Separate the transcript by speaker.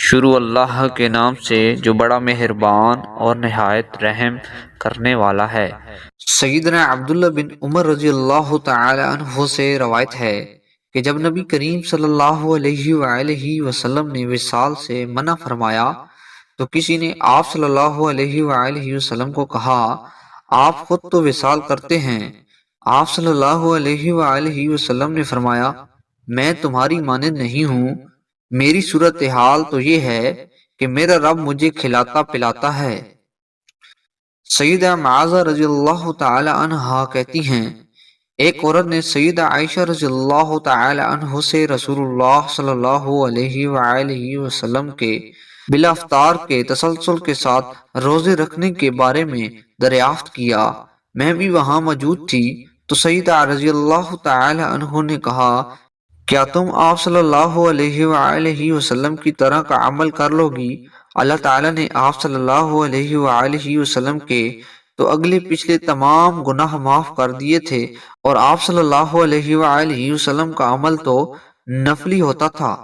Speaker 1: شروع اللہ کے نام سے جو بڑا مہربان اور نہایت رحم کرنے والا ہے۔ سیدنا عبداللہ بن عمر رضی اللہ تعالی عنہ سے روایت ہے کہ جب نبی کریم صلی اللہ علیہ وآلہ وسلم نے وصال سے منع فرمایا تو کسی نے آپ صلی اللہ علیہ وآلہ وسلم کو کہا، آپ خود تو وصال کرتے ہیں۔ آپ صلی اللہ علیہ وآلہ وسلم نے فرمایا، میں تمہاری مانند نہیں ہوں، میری صورتحال تو یہ ہے کہ میرا رب مجھے کھلاتا پلاتا ہے۔ سیدہ معاذہ رضی اللہ تعالی عنہا کہتی ہیں، ایک عورت نے سیدہ عائشہ رضی اللہ تعالی عنہ سے رسول اللہ صلی اللہ علیہ وآلہ وسلم کے بلا افطار کے تسلسل کے ساتھ روزے رکھنے کے بارے میں دریافت کیا۔ میں بھی وہاں موجود تھی تو سیدہ رضی اللہ تعالی عنہ نے کہا، کیا تم آپ صلی اللہ علیہ وآلہ وسلم کی طرح کا عمل کر لو گی؟ اللہ تعالیٰ نے آپ صلی اللہ علیہ وآلہ وسلم کے تو اگلے پچھلے تمام گناہ معاف کر دیے تھے، اور آپ صلی اللہ علیہ وآلہ وسلم کا عمل تو نفلی ہوتا تھا۔